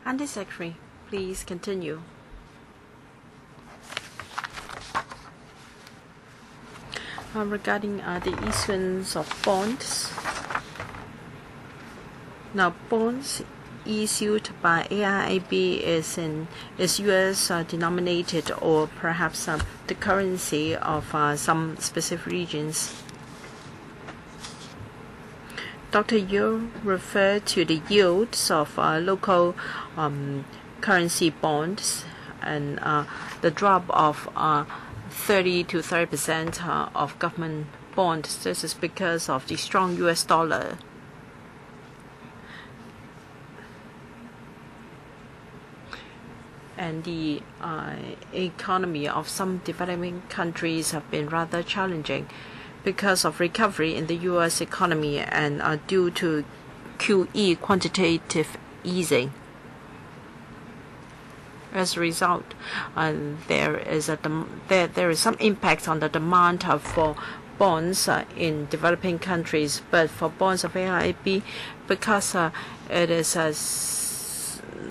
Under Secretary, please continue. Regarding the issuance of bonds. Now, bonds issued by AIIB is US denominated, or perhaps the currency of some specific regions. Dr. Yu referred to the yields of local currency bonds and the drop of 30 to 30% of government bonds. This is because of the strong US dollar. And the economy of some developing countries have been rather challenging because of recovery in the U.S. economy and due to QE, quantitative easing. As a result, there is some impact on the demand for bonds in developing countries. But for bonds of AIIB, because it is a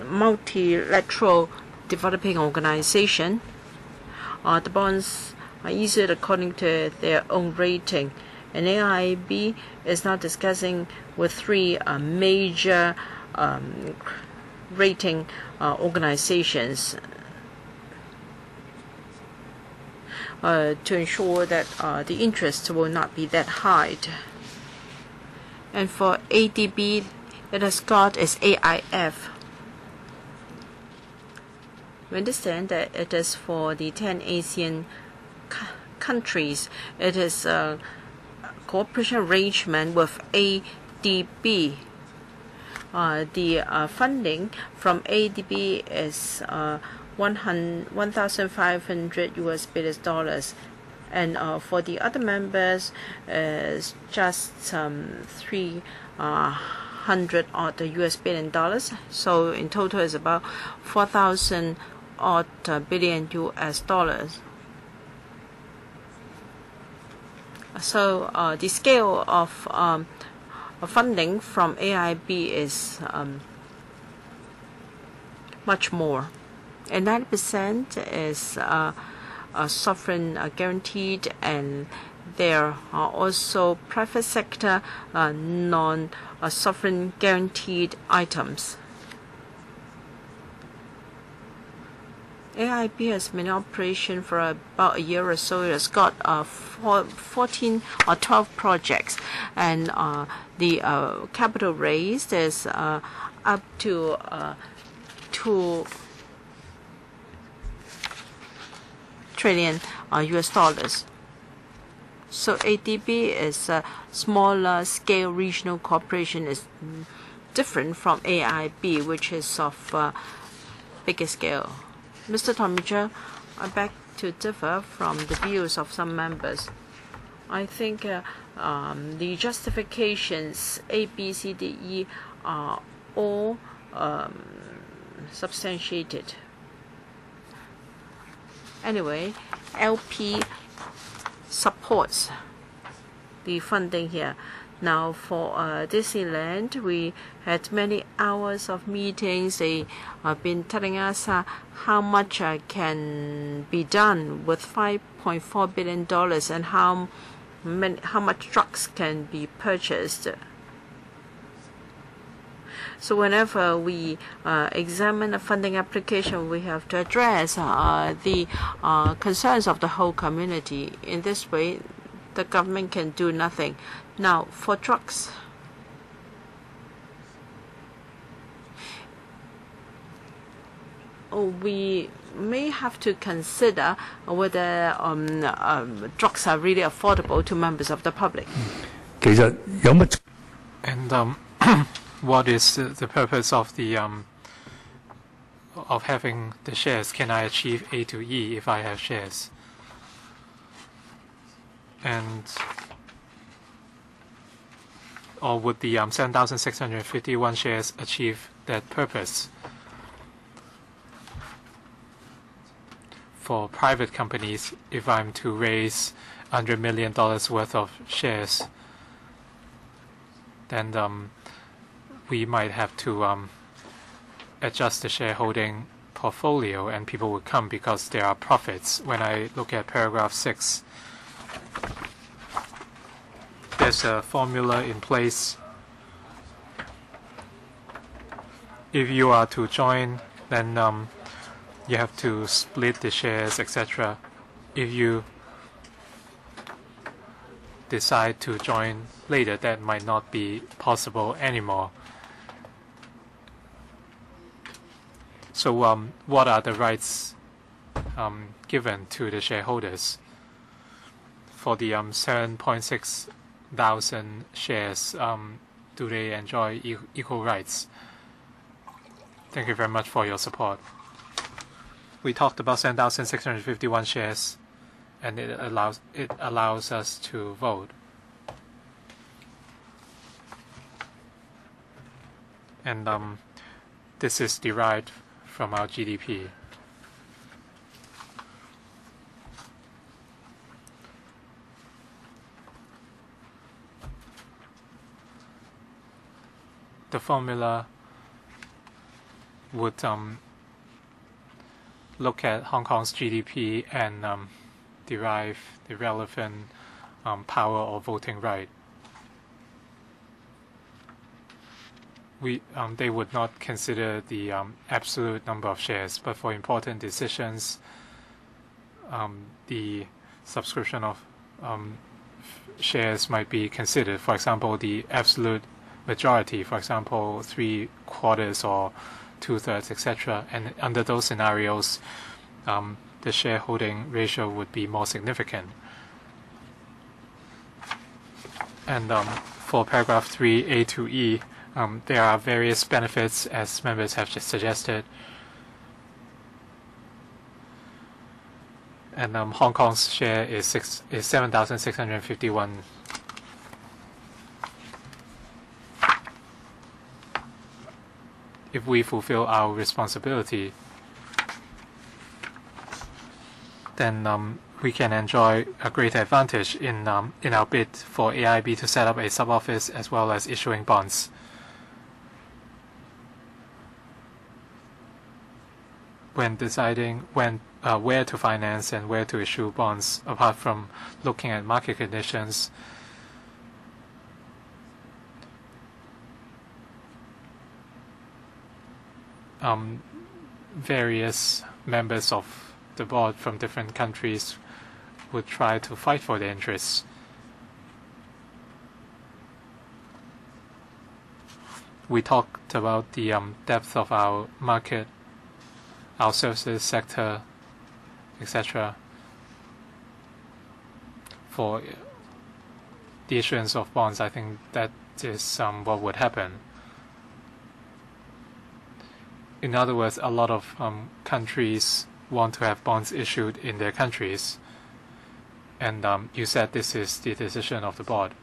multilateral developing organization, the bonds are issued according to their own rating. And AIIB is now discussing with three major rating organizations to ensure that the interest will not be that high. And for ADB, it has got its AIF. We understand that it is for the 10 Asian countries. It is a cooperation arrangement with ADB. The funding from ADB is $1,500 US billion, and for the other members is just $300 odd US billion. So in total is about 4,000 odd billion US dollars. So the scale of funding from AIB is much more, and 90% is sovereign guaranteed, and there are also private sector non-sovereign guaranteed items. AIB has been in operation for about a year or so. It has got 14 or 12 projects, and the capital raised is up to 2 trillion US dollars. So ADB is a smaller scale regional corporation, is different from AIB, which is of bigger scale. Mr. Tomija, I beg to differ from the views of some members. I think the justifications A, B, C, D, E are all substantiated. Anyway, LP supports the funding here. Now for Disneyland, we had many hours of meetings. They have been telling us how much can be done with $5.4 billion and how much trucks can be purchased. So whenever we examine a funding application, we have to address the concerns of the whole community. In this way, the government can do nothing. Now, for trucks, we may have to consider whether trucks are really affordable to members of the public. And what is the purpose of the of having the shares? Can I achieve A to E if I have shares? And or would the 7,651 shares achieve that purpose? For private companies, if I'm to raise $100 million worth of shares, then we might have to adjust the shareholding portfolio and people would come because there are profits. When I look at paragraph 6, there's a formula in place. If you are to join, then you have to split the shares, etc. If you decide to join later, that might not be possible anymore. So what are the rights given to the shareholders? For the 7.6 thousand shares, do they enjoy equal rights? Thank you very much for your support. We talked about 7,651 shares, and it allows us to vote. And this is derived from our GDP. The formula would look at Hong Kong's GDP and derive the relevant power or voting right. They would not consider the absolute number of shares, but for important decisions, the subscription of shares might be considered. For example, the absolute majority, for example, 3/4 or 2/3, etc. And under those scenarios, the shareholding ratio would be more significant. And for paragraph 3A to E, there are various benefits, as members have just suggested. And Hong Kong's share is 7,651. If we fulfill our responsibility, then we can enjoy a great advantage in our bid for AIB to set up a sub-office as well as issuing bonds. When deciding where to finance and where to issue bonds, apart from looking at market conditions, various members of the board from different countries would try to fight for their interests. We talked about the depth of our market, our services sector, etc. For the issuance of bonds, I think that is what would happen. In other words, a lot of countries want to have bonds issued in their countries, and you said this is the decision of the board.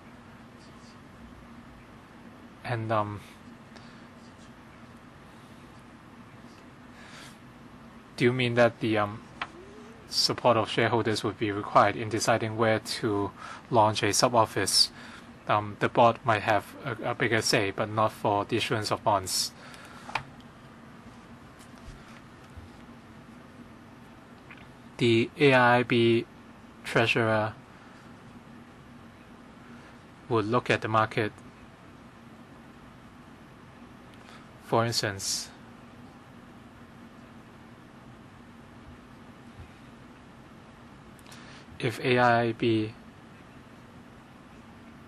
And do you mean that the support of shareholders would be required in deciding where to launch a sub-office? The board might have a bigger say, but not for the issuance of bonds. The AIB treasurer would look at the market. For instance, if AIB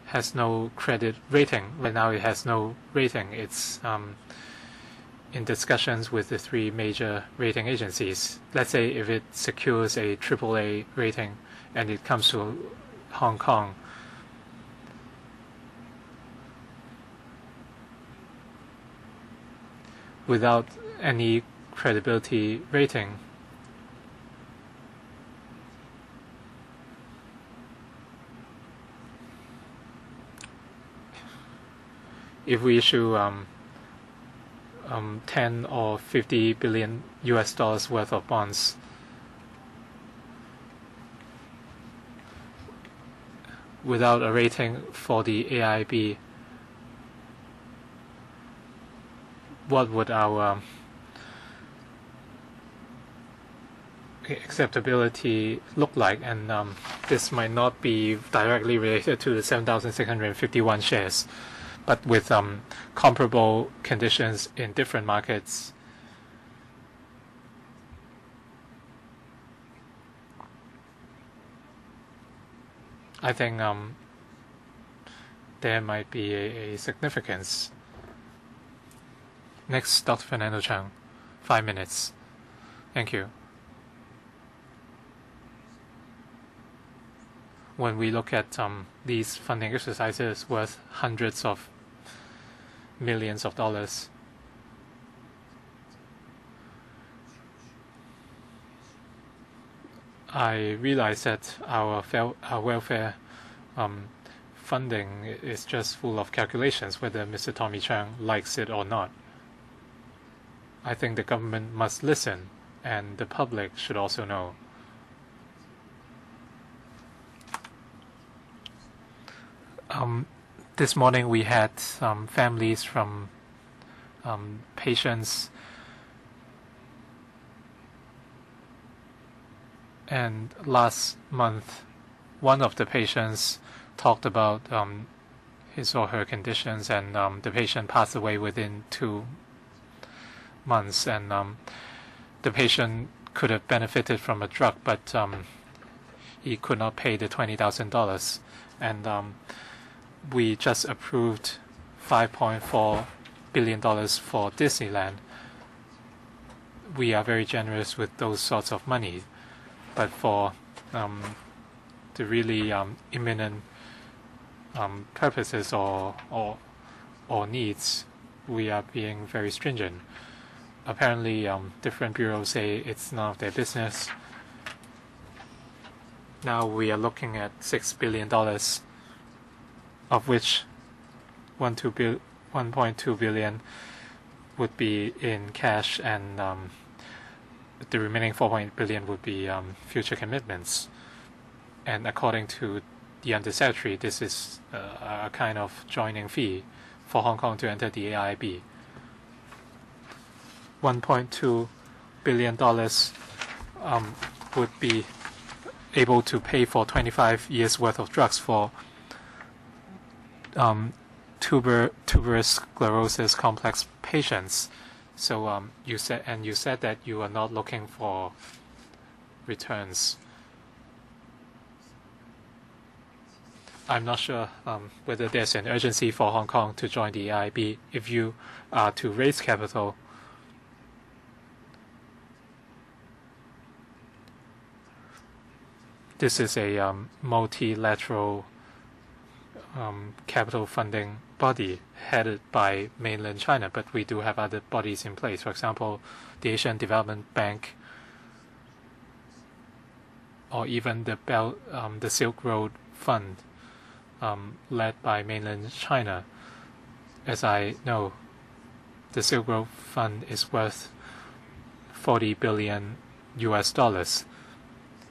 has no credit rating, right now it has no rating, it's in discussions with the 3 major rating agencies. Let's say if it secures a AAA rating and it comes to Hong Kong, without any credibility rating, if we issue 10 or 50 billion US dollars worth of bonds, without a rating for the AIB, what would our acceptability look like? And this might not be directly related to the 7,651 shares, but with comparable conditions in different markets. I think there might be a significance. Next, Dr. Fernando Chang, 5 minutes. Thank you. When we look at these funding exercises worth hundreds of millions of dollars, I realize that our welfare funding is just full of calculations, whether Mr. Tommy Chang likes it or not. I think the government must listen, and the public should also know. This morning we had families from patients, and last month one of the patients talked about his or her conditions, and the patient passed away within 2 months, and the patient could have benefited from a drug, but he could not pay the $20,000, and we just approved $5.4 billion for Disneyland. We are very generous with those sorts of money, but for the really imminent purposes or needs, we are being very stringent. Apparently, different bureaus say it's none of their business. Now we are looking at $6 billion, of which 1.2 billion would be in cash, and the remaining 4.8 billion would be future commitments. And according to the Undersecretary, this is a kind of joining fee for Hong Kong to enter the AIIB. $1.2 billion would be able to pay for 25 years worth of drugs for tuberous sclerosis complex patients. So you said that you are not looking for returns. I'm not sure whether there's an urgency for Hong Kong to join the AIIB. If you are to raise capital, this is a multilateral capital funding body headed by mainland China, but we do have other bodies in place. For example, the Asian Development Bank, or even the Silk Road Fund, led by mainland China. As I know, the Silk Road Fund is worth $40 billion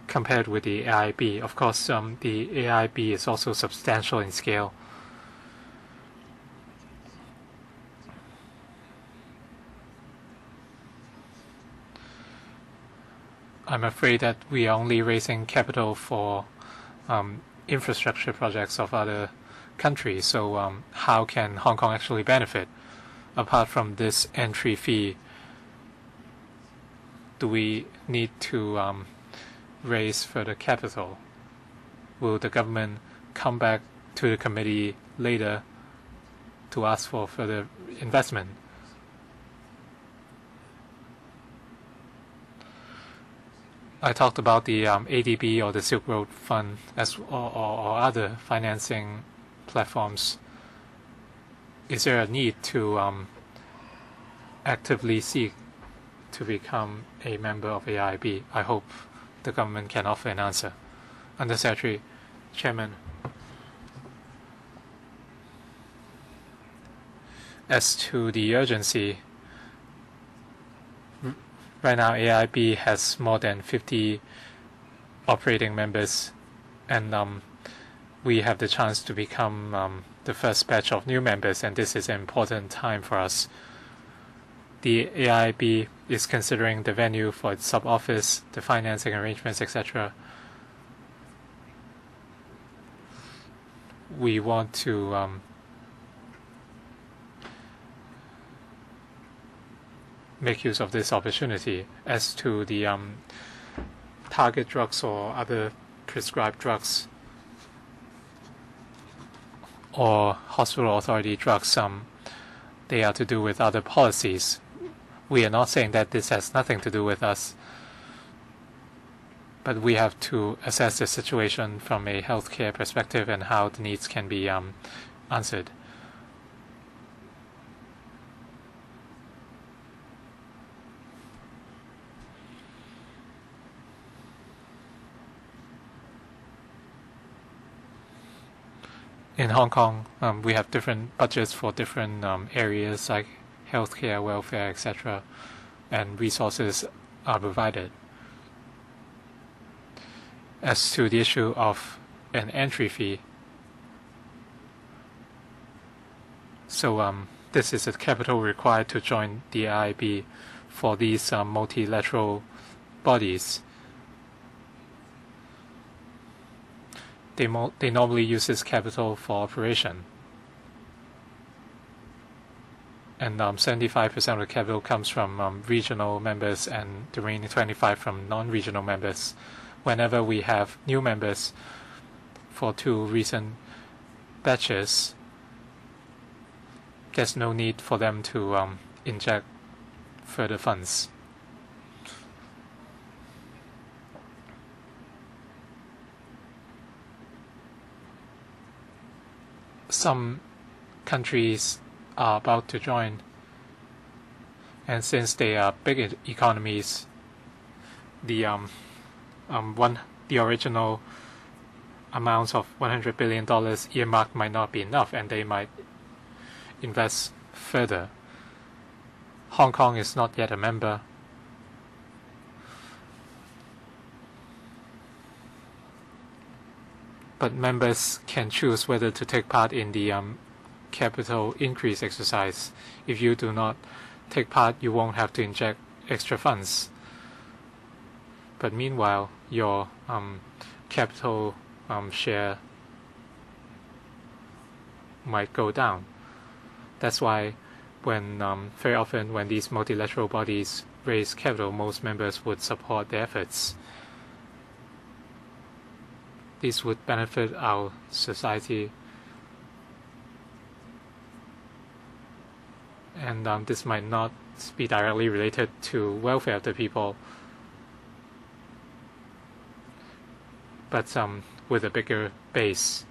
compared with the AIIB. Of course, the AIIB is also substantial in scale. I'm afraid that we are only raising capital for infrastructure projects of other countries. So how can Hong Kong actually benefit? Apart from this entry fee, do we need to raise further capital? Will the government come back to the committee later to ask for further investment? I talked about the ADB or the Silk Road Fund or other financing platforms. Is there a need to actively seek to become a member of AIIB? I hope the government can offer an answer. Undersecretary, Chairman, as to the urgency, right now AIIB has more than 50 operating members, and we have the chance to become the first batch of new members, and this is an important time for us. the AIB is considering the venue for its sub-office, the financing arrangements, etc. We want to make use of this opportunity. As to the target drugs or other prescribed drugs or hospital authority drugs, they are to do with other policies. We are not saying that this has nothing to do with us, but we have to assess the situation from a healthcare perspective and how the needs can be answered. In Hong Kong, we have different budgets for different areas like healthcare, welfare, etc., and resources are provided. As to the issue of an entry fee, so this is the capital required to join the AIB for these multilateral bodies. They normally use this capital for operation. And 75% of the capital comes from regional members and the remaining 25% from non-regional members. Whenever we have new members for 2 recent batches, there's no need for them to inject further funds. Some countries are about to join, and since they are big economies, the original amount of $100 billion earmarked might not be enough, and they might invest further. Hong Kong is not yet a member. But members can choose whether to take part in the capital increase exercise. If you do not take part, you won't have to inject extra funds. But meanwhile, your capital share might go down. That's why very often when these multilateral bodies raise capital, most members would support their efforts. This would benefit our society, and this might not be directly related to welfare of the people, but with a bigger base.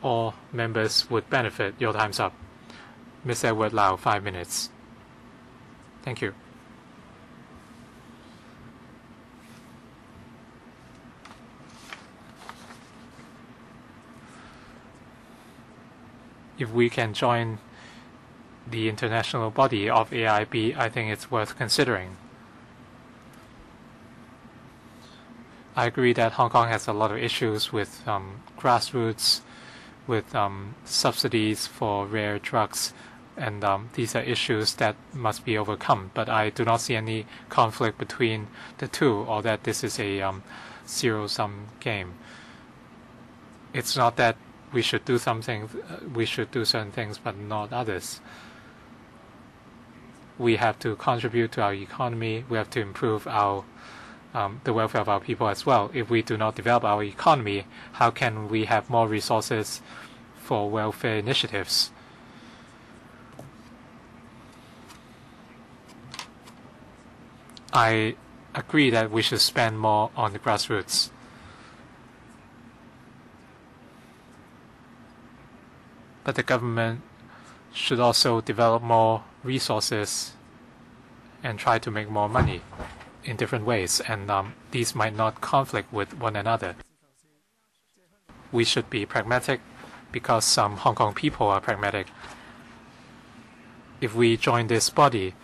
All members would benefit. Your time's up. Ms. Edward Lau, 5 minutes. Thank you. If we can join the international body of AIB, I think it's worth considering. I agree that Hong Kong has a lot of issues with grassroots, with subsidies for rare drugs, and these are issues that must be overcome. But I do not see any conflict between the two, or that this is a zero-sum game. It's not that we should do something, we should do certain things, but not others. We have to contribute to our economy. We have to improve our the welfare of our people as well. If we do not develop our economy, how can we have more resources for welfare initiatives? I agree that we should spend more on the grassroots. But the government should also develop more resources and try to make more money in different ways, and these might not conflict with one another. We should be pragmatic because Hong Kong people are pragmatic. If we join this body,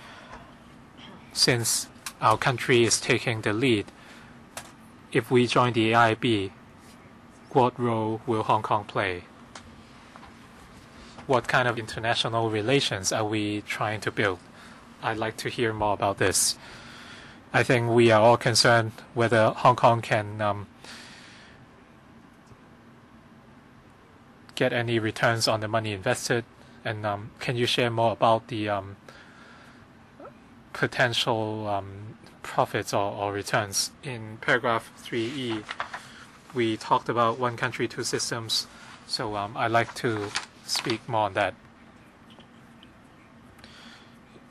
since our country is taking the lead, if we join the AIB, what role will Hong Kong play? what kind of international relations are we trying to build? I'd like to hear more about this. I think we are all concerned whether Hong Kong can get any returns on the money invested, and can you share more about the potential profits or returns? In paragraph 3E, we talked about one country, two systems, so I'd like to speak more on that.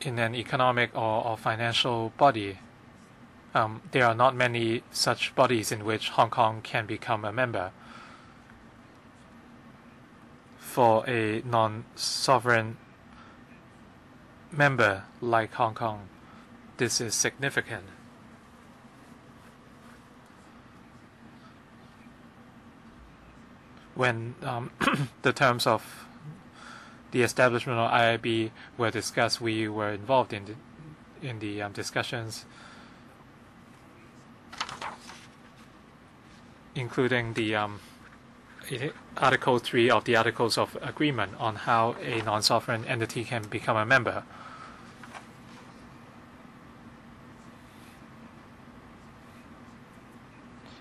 In an economic or financial body, there are not many such bodies in which Hong Kong can become a member. For a non-sovereign member like Hong Kong, this is significant. When the terms of the establishment of IIB were discussed, we were involved in the discussions, including the Article 3 of the Articles of Agreement on how a non-sovereign entity can become a member.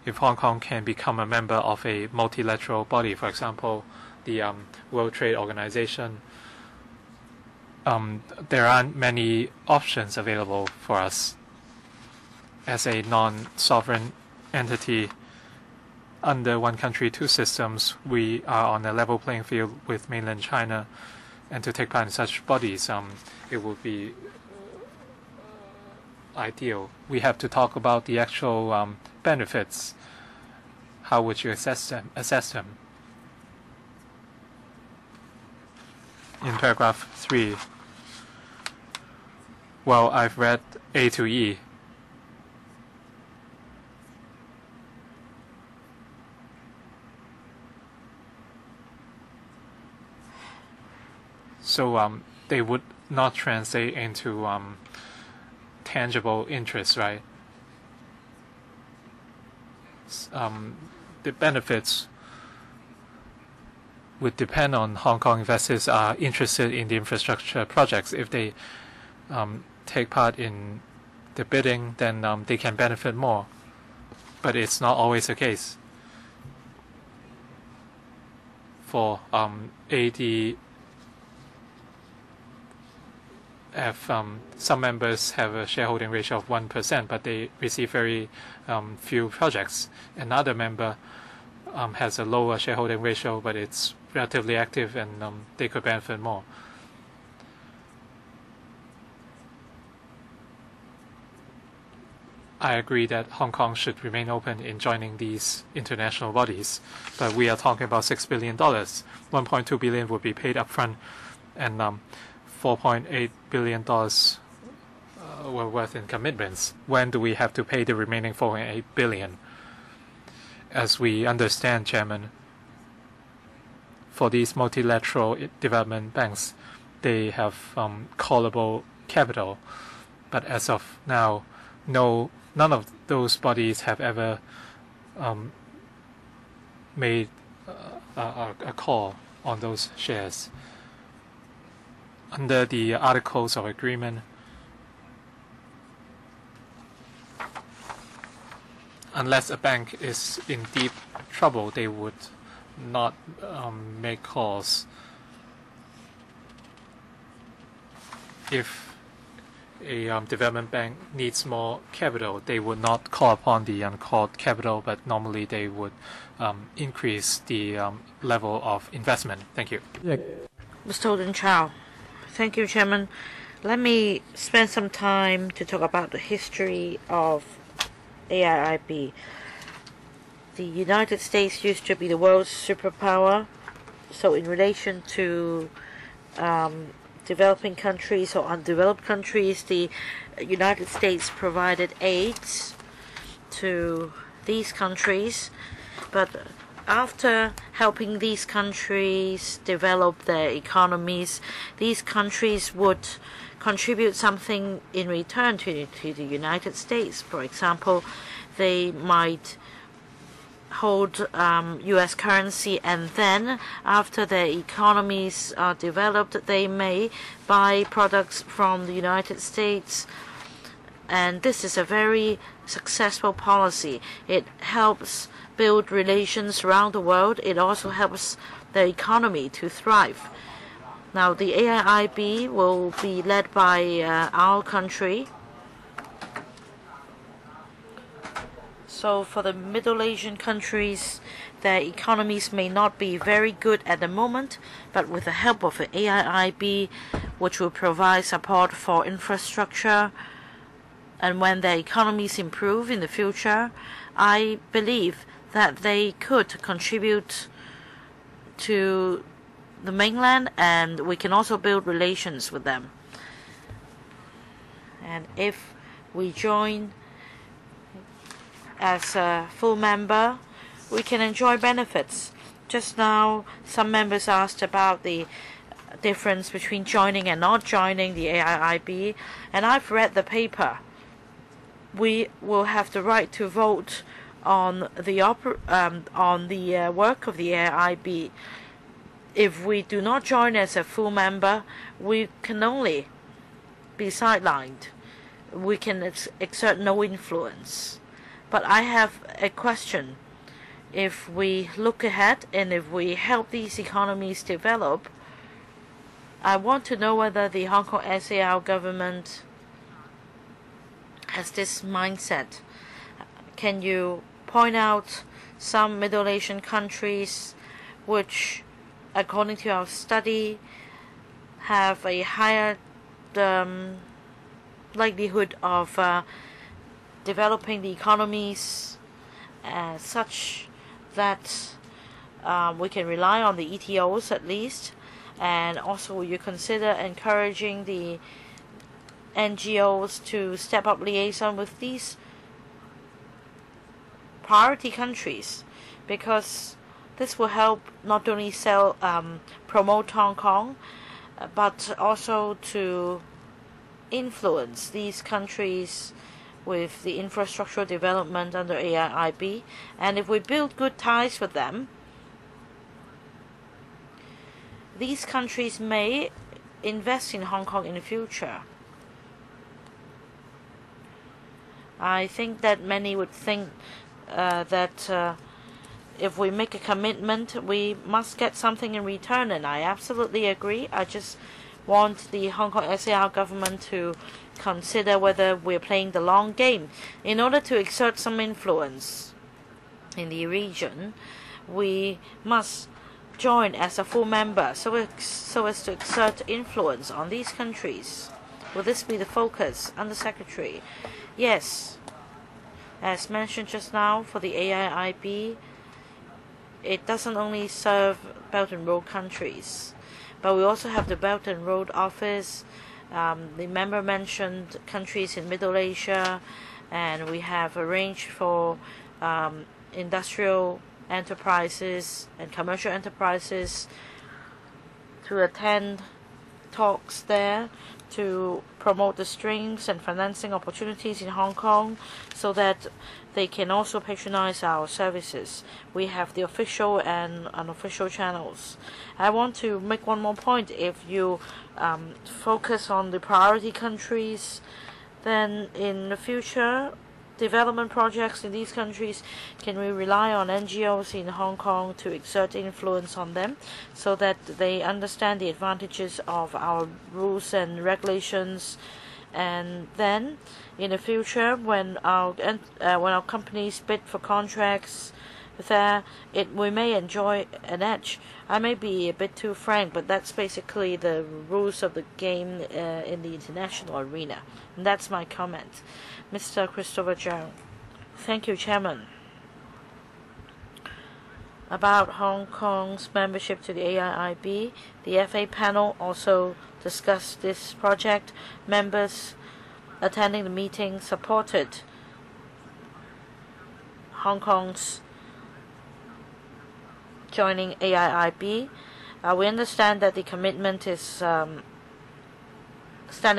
If Hong Kong can become a member of a multilateral body, for example, the World Trade Organization, there aren't many options available for us. As a non-sovereign entity under one country, two systems, we are on a level playing field with mainland China, and to take part in such bodies, it would be ideal. We have to talk about the actual benefits. How would you assess them? In paragraph 3, well, I've read A to E. So they would not translate into tangible interest, right? The benefits would depend on Hong Kong investors are interested in the infrastructure projects. If they take part in the bidding, then they can benefit more. But it's not always the case. For ADF, some members have a shareholding ratio of 1%, but they receive very few projects. Another member has a lower shareholding ratio, but it's relatively active, and they could benefit more. I agree that Hong Kong should remain open in joining these international bodies, but we are talking about $6 billion. $1.2 billion would be paid upfront, and $4.8 billion were worth in commitments. When do we have to pay the remaining $4.8 billion? As we understand, Chairman, for these multilateral development banks, they have callable capital, but as of now, none of those bodies have ever made a call on those shares. Under the Articles of Agreement, unless a bank is in deep trouble, they would not make calls. If a development bank needs more capital, they would not call upon the uncalled capital, but normally they would increase the level of investment. Thank you. Mr. Holden Chow. Thank you, Chairman. Let me spend some time to talk about the history of AIIB. The United States used to be the world's superpower. So in relation to developing countries or undeveloped countries, the United States provided aids to these countries. But after helping these countries develop their economies, these countries would contribute something in return to the United States. For example, they might hold U.S. currency, and then after their economies are developed, they may buy products from the United States. And this is a very successful policy. It helps build relations around the world. It also helps the economy to thrive. Now, the AIIB will be led by our country. So for the Middle Asian countries, their economies may not be very good at the moment, but with the help of the AIIB, which will provide support for infrastructure, and when their economies improve in the future, I believe that they could contribute to the mainland, and we can also build relations with them. And if we join as a full member, we can enjoy benefits. Just now, some members asked about the difference between joining and not joining the AIIB, and I've read the paper. We will have the right to vote on the work of the AIIB. If we do not join as a full member, we can only be sidelined. We can exert no influence. But I have a question. If we look ahead and if we help these economies develop, I want to know whether the Hong Kong SAR government has this mindset. Can you point out some Middle Asian countries which, according to our study, have a higher likelihood of developing the economies such that we can rely on the ETOs at least? And also, will you consider encouraging the NGOs to step up liaison with these priority countries? Because this will help not only promote Hong Kong, but also to influence these countries with the infrastructural development under AIIB. And if we build good ties with them, these countries may invest in Hong Kong in the future. I think that many would think that if we make a commitment, we must get something in return, and I absolutely agree. I just want the Hong Kong SAR government to consider whether we're playing the long game. In order to exert some influence in the region, we must join as a full member so as to exert influence on these countries. Will this be the focus, Under Secretary? Yes. As mentioned just now, for the AIIB, it doesn't only serve Belt and Road countries, but we also have the Belt and Road Office. The member mentioned countries in Middle Asia, and we have arranged for industrial enterprises and commercial enterprises to attend talks there to promote the streams and financing opportunities in Hong Kong so that they can also patronize our services. We have the official and unofficial channels. I want to make one more point. If you focus on the priority countries, then in the future, development projects in these countries, can we rely on NGOs in Hong Kong to exert influence on them so that they understand the advantages of our rules and regulations? And then in the future, when our companies bid for contracts there, we may enjoy an edge. I may be a bit too frank, but that's basically the rules of the game in the international arena. And that's my comment. Mr. Christopher Zhang. Thank you, Chairman. About Hong Kong's membership to the AIIB, the FA panel also discussed this project. Members attending the meeting supported Hong Kong's joining AIIB. We understand that the commitment is standing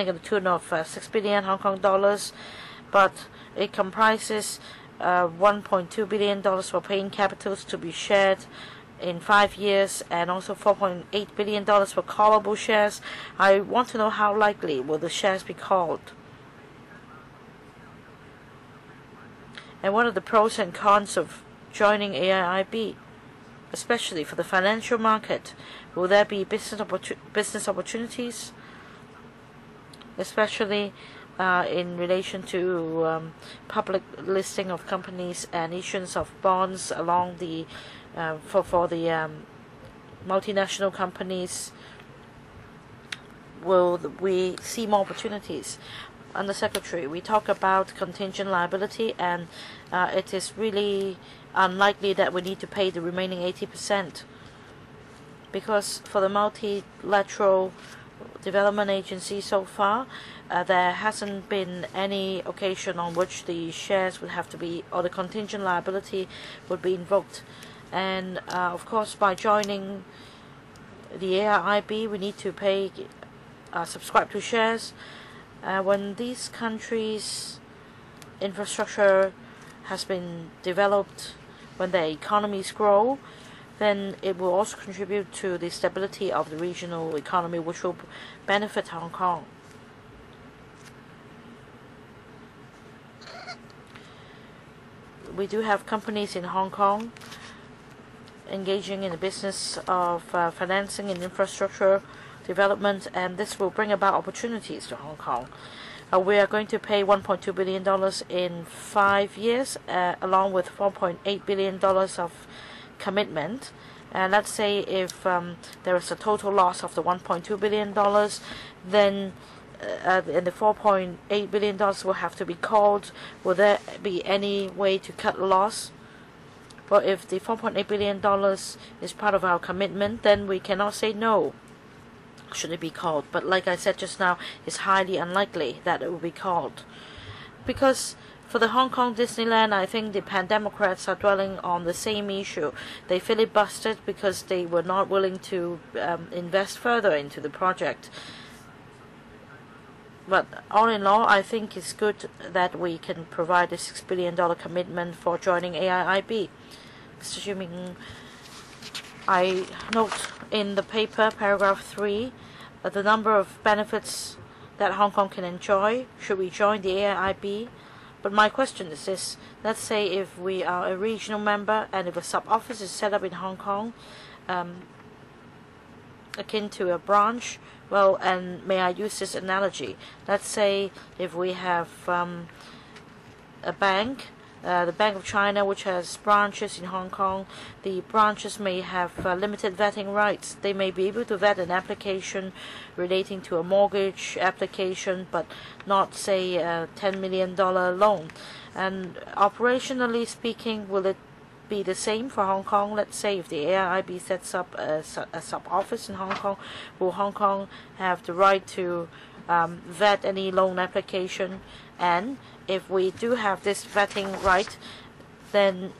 at the tune of 6 billion Hong Kong dollars, but it comprises $1.2 billion for paying capitals to be shared in 5 years, and also $4.8 billion for callable shares. I want to know how likely will the shares be called, and what are the pros and cons of joining AIIB, especially for the financial market. Will there be business opportunities, especially in relation to public listing of companies and issuance of bonds along the for the multinational companies? Will we see more opportunities? Under Secretary, we talk about contingent liability, and it is really unlikely that we need to pay the remaining 80%, because for the multilateral development agency so far, there hasn't been any occasion on which the shares would have to be, or the contingent liability would be invoked. And of course, by joining the AIIB, we need to pay, subscribe to shares. When these countries' infrastructure has been developed, when their economies grow, then it will also contribute to the stability of the regional economy, which will benefit Hong Kong. We do have companies in Hong Kong engaging in the business of financing and infrastructure development, and this will bring about opportunities to Hong Kong. We are going to pay $1.2 billion in 5 years, along with $4.8 billion of commitment. And let's say if there is a total loss of the $1.2 billion, then and the $4.8 billion will have to be called. Will there be any way to cut the loss? Well, if the $4.8 billion is part of our commitment, then we cannot say no should it be called. But like I said just now, it's highly unlikely that it will be called. Because for the Hong Kong Disneyland, I think the Pan-Democrats are dwelling on the same issue. They filibustered because they were not willing to invest further into the project. But all in all, I think it's good that we can provide a $6 billion commitment for joining AIIB. Mr. Xu, I note in the paper, paragraph 3, the number of benefits that Hong Kong can enjoy should we join the AIIB. But my question is this: let's say if we are a regional member and if a sub-office is set up in Hong Kong, akin to a branch, well, and may I use this analogy? Let's say if we have a bank, the Bank of China, which has branches in Hong Kong, the branches may have limited vetting rights. They may be able to vet an application relating to a mortgage application, but not, say, a $10 million loan. And operationally speaking, will it be the same for Hong Kong? Let's say if the AIIB sets up a sub-office in Hong Kong, will Hong Kong have the right to vet any loan application? And if we do have this vetting right, then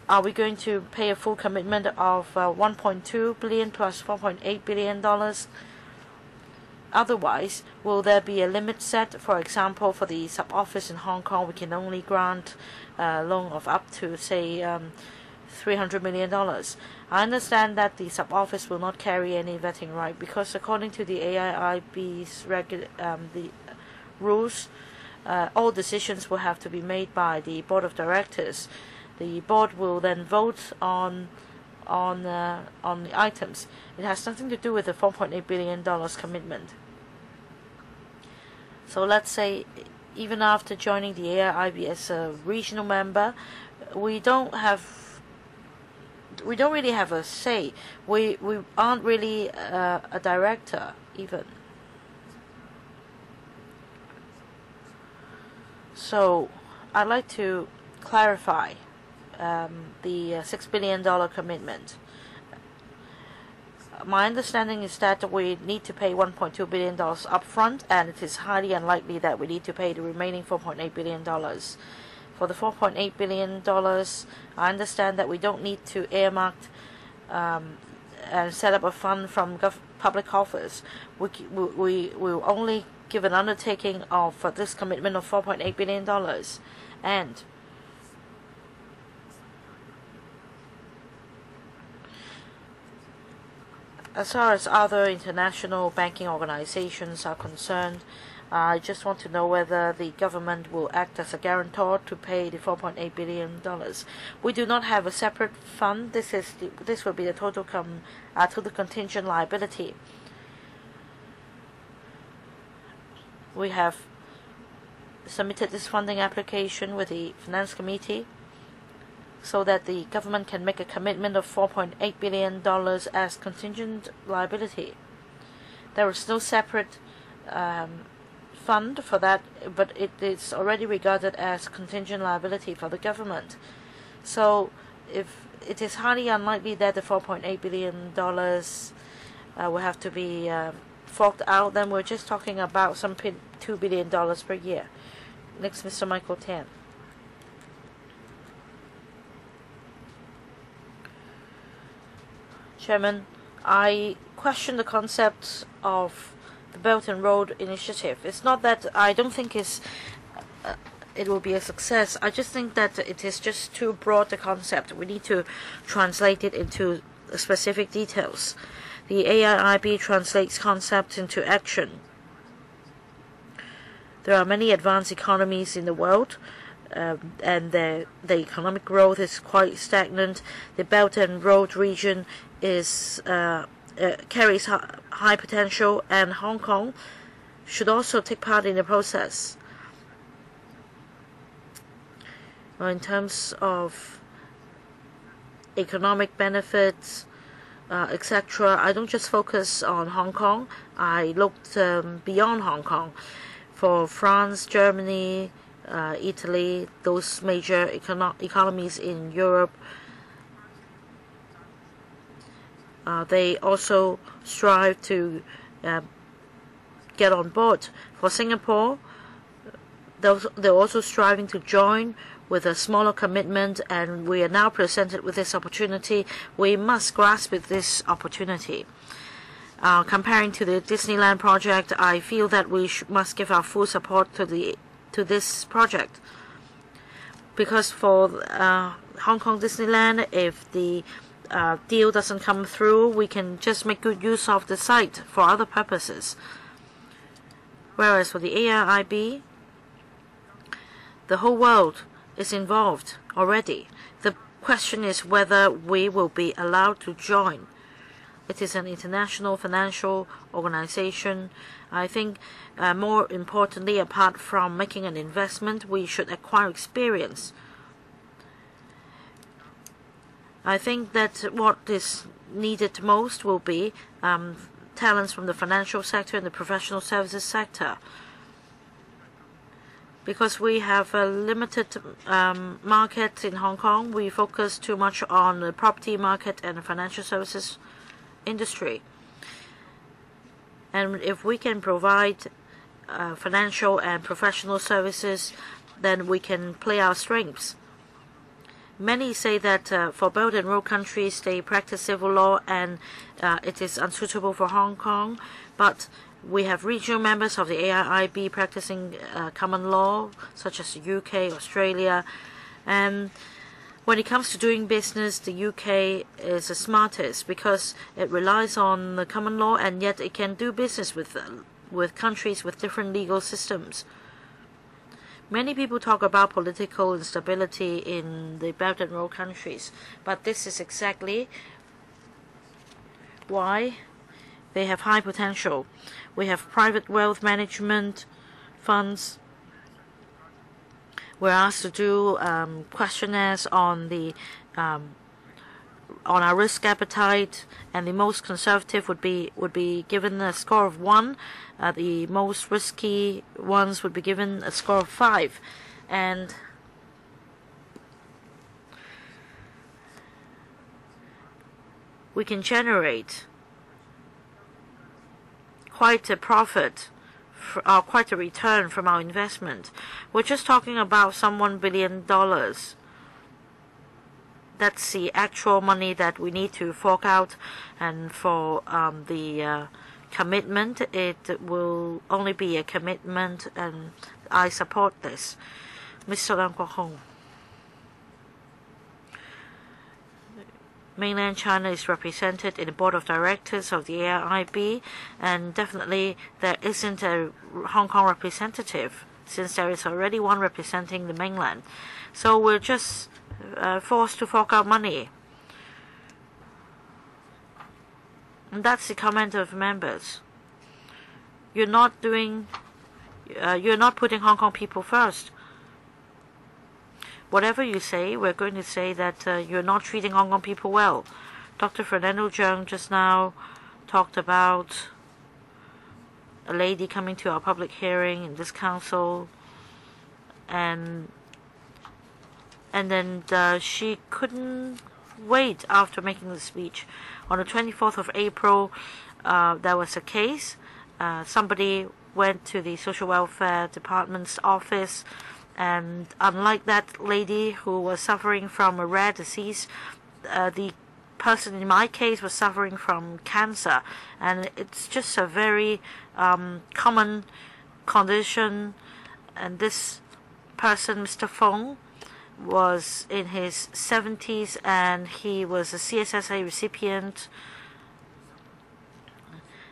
are we going to pay a full commitment of $1.2 billion plus $4.8 billion? Otherwise, will there be a limit set? For example, for the sub-office in Hong Kong, we can only grant a loan of up to, say, $300 million. I understand that the sub-office will not carry any vetting right, because according to the AIIB's the rules, all decisions will have to be made by the board of directors. The board will then vote on the items. It has nothing to do with the $4.8 billion commitment. So let's say even after joining the AIIB as a regional member, we don't really have a say. We aren't really a director even. So I'd like to clarify the $6 billion commitment. My understanding is that we need to pay $1.2 billion upfront, and it is highly unlikely that we need to pay the remaining $4.8 billion. For the $4.8 billion, I understand that we don't need to earmark and set up a fund from public coffers. We will only give an undertaking of this commitment of $4.8 billion. And As far as other international banking organizations are concerned, I just want to know whether the government will act as a guarantor to pay the $4.8 billion. We do not have a separate fund. This will be the total contingent liability. We have submitted this funding application with the Finance Committee so that the government can make a commitment of $4.8 billion as contingent liability. There is no separate fund for that, but it is already regarded as contingent liability for the government. So if it is highly unlikely that the $4.8 billion will have to be forked out, then we're just talking about some $2 billion per year. Next, Mr. Michael Tan. Chairman, I question the concept of the Belt and Road Initiative. It's not that I don't think it will be a success. I just think that it is just too broad a concept. We need to translate it into specific details. The AIIB translates concepts into action. There are many advanced economies in the world, and the economic growth is quite stagnant. The Belt and Road region is carries high potential, and Hong Kong should also take part in the process. In terms of economic benefits, etc., I don't just focus on Hong Kong. I looked beyond Hong Kong. For France, Germany, Italy, those major economies in Europe, they also strive to get on board. For Singapore, they're also striving to join with a smaller commitment, and we are now presented with this opportunity. We must grasp this opportunity. Comparing to the Disneyland project, I feel that we must give our full support to this project, because for Hong Kong Disneyland, if the deal doesn't come through, we can just make good use of the site for other purposes. Whereas for the AIIB, the whole world is involved already. The question is whether we will be allowed to join. It is an international financial organization. I think more importantly, apart from making an investment, we should acquire experience. I think that what is needed most will be talents from the financial sector and the professional services sector. Because we have a limited market in Hong Kong, we focus too much on the property market and the financial services industry. And if we can provide financial and professional services, then we can play our strengths. Many say that for Belt and Road countries, they practice civil law and it is unsuitable for Hong Kong. But we have regional members of the AIIB practicing common law, such as the UK, Australia. And when it comes to doing business, the UK is the smartest because it relies on the common law, and yet it can do business with countries with different legal systems. Many people talk about political instability in the Belt and Road countries, but this is exactly why they have high potential. We have private wealth management funds. We're asked to do questionnaires on our risk appetite, and the most conservative would be given a score of 1. The most risky ones would be given a score of 5, and we can generate quite a profit, quite a return from our investment. We're just talking about some $1 billion. That's the actual money that we need to fork out, and for the commitment, it will only be a commitment, and I support this. Mr. Leung Kwok Hong. mainland China is represented in the board of directors of the AIIB, and definitely there isn't a Hong Kong representative since there is already one representing the mainland. So we're just forced to fork out money. And that's the comment of members. You're not putting Hong Kong people first. Whatever you say, we're going to say that you're not treating Hong Kong people well. Dr. Fernando Zheng just now talked about a lady coming to our public hearing in this council, and then she couldn't wait after making the speech. On the 24th of April, there was a case. Somebody went to the Social Welfare Department's office, and unlike that lady who was suffering from a rare disease, the person in my case was suffering from cancer, and it's just a very common condition. And this person, Mr. Feng, was in his 70s, and he was a CSSA recipient.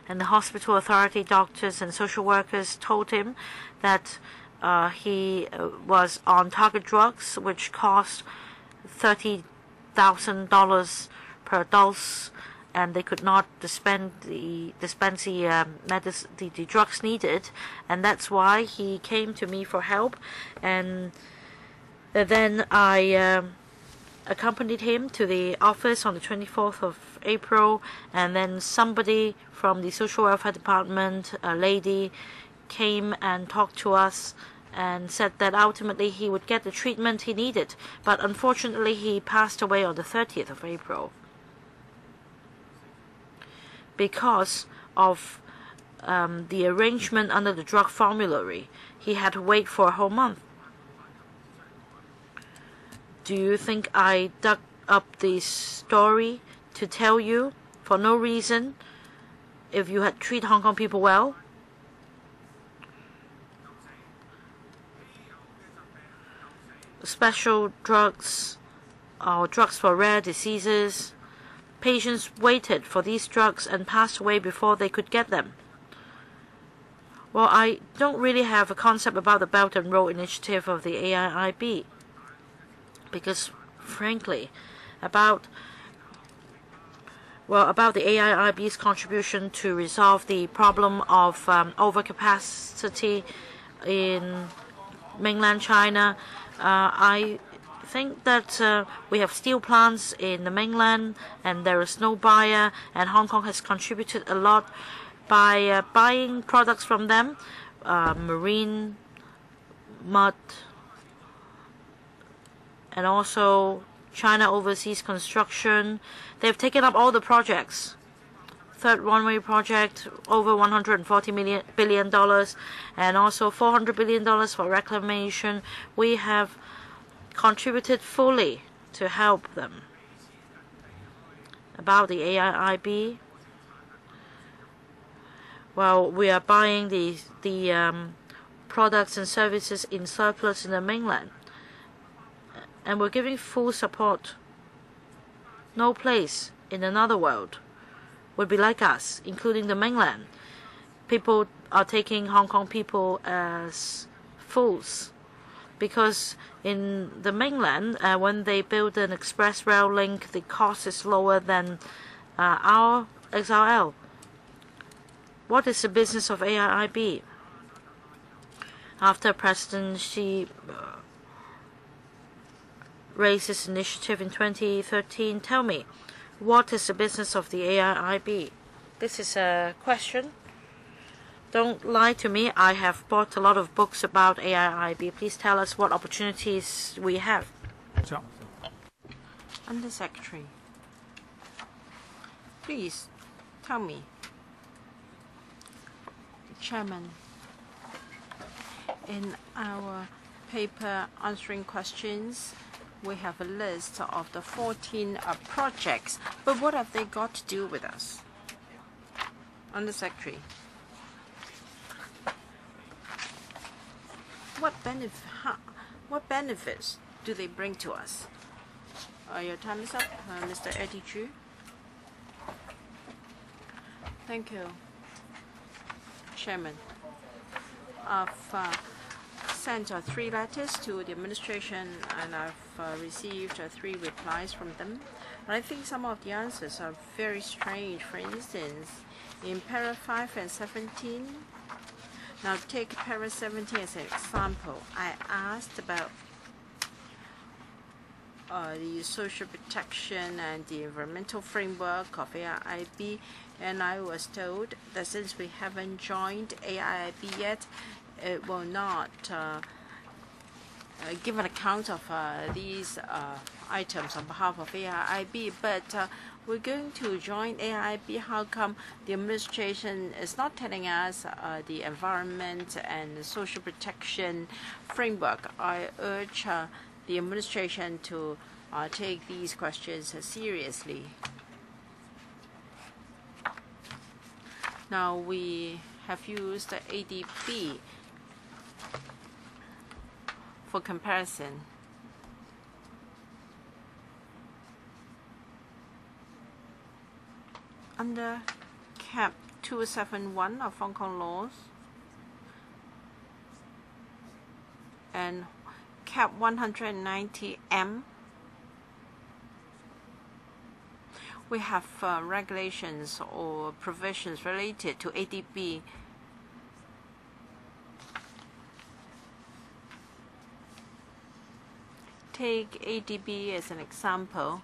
And the hospital authority, doctors, and social workers told him that he was on target drugs, which cost $30,000 per dose, and they could not dispense the drugs needed, and that's why he came to me for help. And then I accompanied him to the office on the 24th of April, and then somebody from the Social Welfare Department, a lady, came and talked to us and said that ultimately he would get the treatment he needed. But unfortunately, he passed away on the 30th of April because of the arrangement under the drug formulary. He had to wait for a whole month. Do you think I dug up this story to tell you for no reason if you had treated Hong Kong people well? Special drugs or drugs for rare diseases, patients waited for these drugs and passed away before they could get them. Well, I don't really have a concept about the Belt and Road Initiative of the AIIB, because frankly, about the AIIB's contribution to resolve the problem of overcapacity in mainland China, I think that we have steel plants in the mainland and there is no buyer, and Hong Kong has contributed a lot by buying products from them, marine mud, and also China Overseas Construction. They've taken up all the projects. Third Runway Project, over $140 billion, and also $400 billion for reclamation. We have contributed fully to help them. About the AIIB, well, we are buying the products and services in surplus in the mainland, and we're giving full support. No place in another world would be like us, including the mainland. People are taking Hong Kong people as fools, because in the mainland, when they build an express rail link, the cost is lower than our XRL. What is the business of AIIB? After President Xi raised this initiative in 2013, tell me, what is the business of the AIIB? This is a question. Don't lie to me. I have bought a lot of books about AIIB. Please tell us what opportunities we have. Under Secretary, please tell me. Chairman, in our paper answering questions, we have a list of the 14 projects, but what have they got to do with us? Under Secretary, what benefits do they bring to us? Your time is up, Mr. Eddie Chu. Thank you, Chairman. I've sent 3 letters to the administration, and I've received 3 replies from them. And I think some of the answers are very strange. For instance, in para 5 and 17, now take para 17 as an example. I asked about the social protection and the environmental framework of AIIB, and I was told that since we haven't joined AIIB yet, it will not give an account of these items on behalf of AIIB. But we're going to join AIIB. How come the administration is not telling us the environment and the social protection framework? I urge the administration to take these questions seriously. Now we have used ADB for comparison. Under Cap 271 of Hong Kong laws and Cap 190M, we have regulations or provisions related to ADB. Take ADB as an example.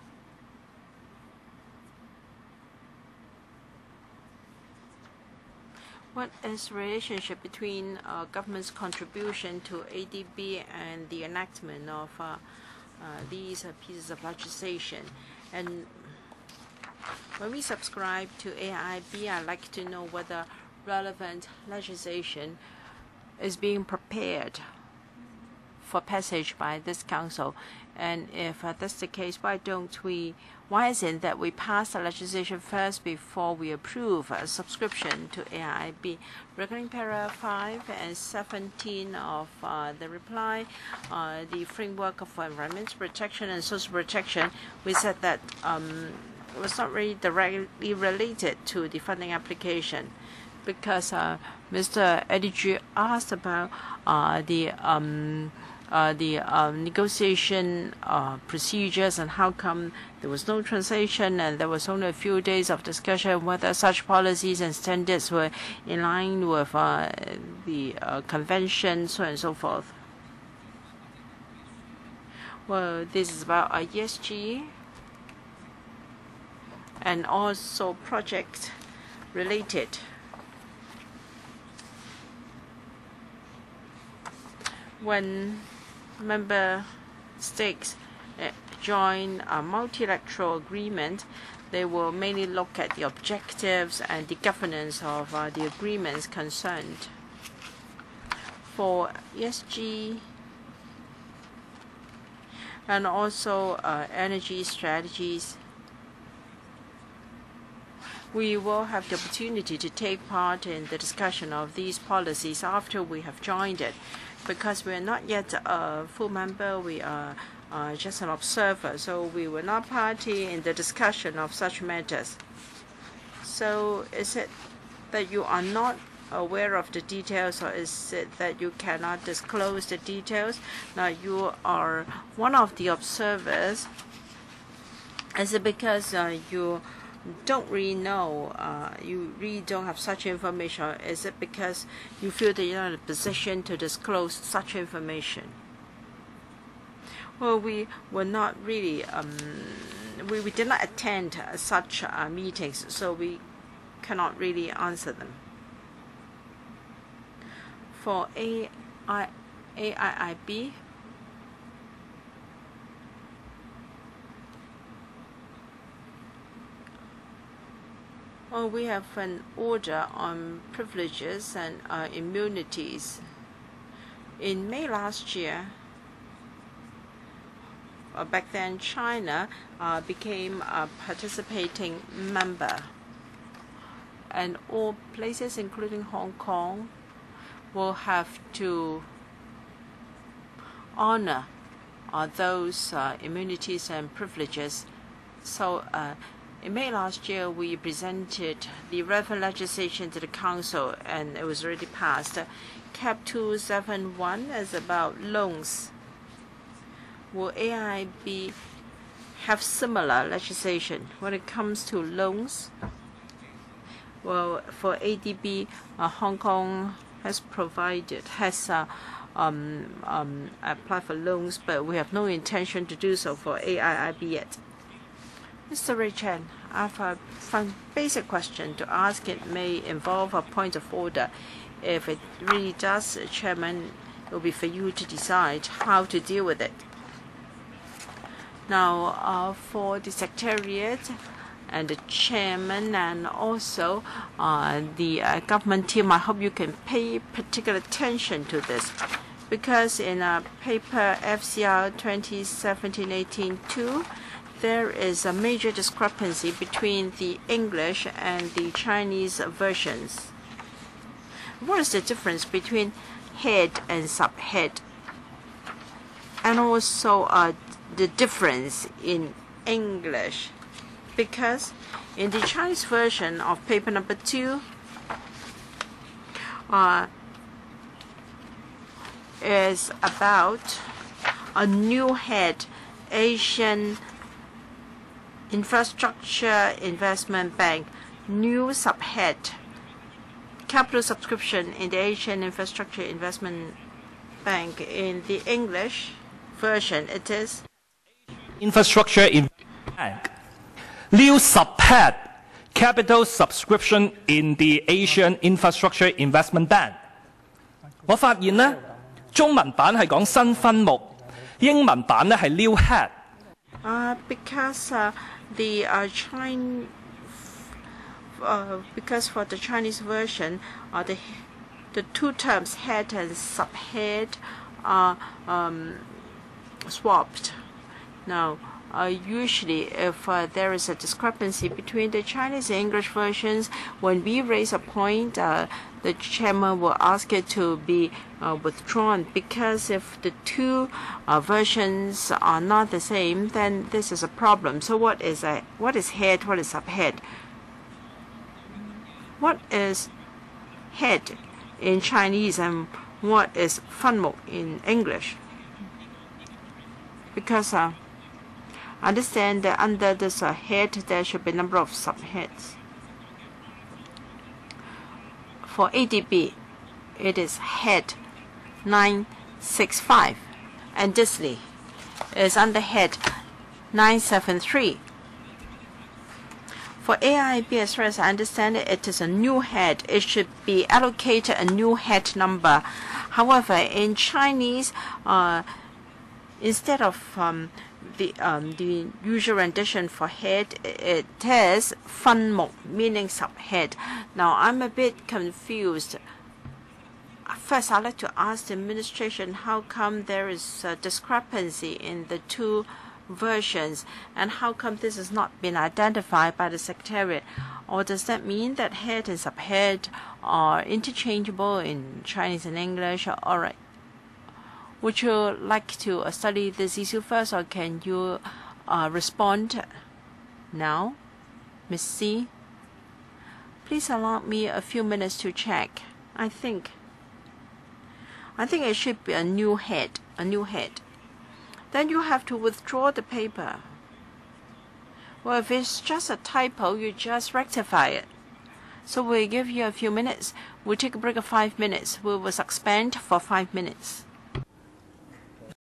What is the relationship between government's contribution to ADB and the enactment of these pieces of legislation? And when we subscribe to AIIB, I'd like to know whether relevant legislation is being prepared for passage by this council. And if that's the case, why isn't that we pass the legislation first before we approve a subscription to AIIB? Regarding para 5 and 17 of the reply, the framework of environmental protection and social protection, we said that it was not really directly related to the funding application, because Mr. Eddie asked about the negotiation procedures and how come there was no translation and there was only a few days of discussion whether such policies and standards were in line with the convention, so on and so forth. Well, this is about ESG and also project related. When member states join a multilateral agreement, they will mainly look at the objectives and the governance of the agreements concerned. For ESG and also energy strategies, we will have the opportunity to take part in the discussion of these policies after we have joined it. Because we are not yet a full member, we are just an observer, so we will not party in the discussion of such matters. So is it that you are not aware of the details, or is it that you cannot disclose the details? Now you are one of the observers. Is it because you don't really know, you really don't have such information, or is it because you feel that you're not in a position to disclose such information? Well, we were not really, we did not attend such meetings, so we cannot really answer them. For AIIB, well, we have an order on privileges and immunities. In May last year, back then China became a participating member, and all places, including Hong Kong, will have to honor those immunities and privileges. So in May last year, we presented the relevant legislation to the Council, and it was already passed. Cap 271 is about loans. Will AIB have similar legislation when it comes to loans? Well, for ADB, Hong Kong has applied for loans, but we have no intention to do so for AIB yet. Mr. Ray Chen, I have a basic question to ask. It may involve a point of order. If it really does, Chairman, it will be for you to decide how to deal with it. Now, for the Secretariat and the Chairman and also the government team, I hope you can pay particular attention to this, because in paper FCR 2017-18-2, there is a major discrepancy between the English and the Chinese versions. What is the difference between head and subhead? And also the difference in English, because in the Chinese version of paper number 2 is about a new head, Asian Infrastructure Investment Bank, new subhead, capital subscription in the Asian Infrastructure Investment Bank. In the English version, it is Infrastructure Investment Bank. New subhead, capital subscription in the Asian Infrastructure Investment Bank. 我發現呢，中文版係講新分目，英文版呢係 new head。because because for the Chinese version, the two terms head and subhead are swapped. Now, usually, if there is a discrepancy between the Chinese and English versions, when we raise a point, the chairman will ask it to be withdrawn, because if the two versions are not the same, then this is a problem. So what is head? What is subhead? What is head in Chinese and what is 分目 in English? Because I understand that under this head there should be a number of subheads. For ADB, it is head 965, and Disley is under head 973. For AIB, as far as I understand it, it is a new head. It should be allocated a new head number. However, in Chinese, instead of the usual rendition for head, it is 分目, meaning subhead. Now, I'm a bit confused. First, I'd like to ask the administration how come there is a discrepancy in the two versions, and how come this has not been identified by the Secretariat? Or does that mean that head and subhead are interchangeable in Chinese and English? All right. Would you like to study this issue first, or can you respond now? Ms. C? Please allow me a few minutes to check. I think it should be a new head. Then you have to withdraw the paper. Well, if it's just a typo, you just rectify it. So we'll give you a few minutes. We'll take a break of 5 minutes. We will suspend for 5 minutes.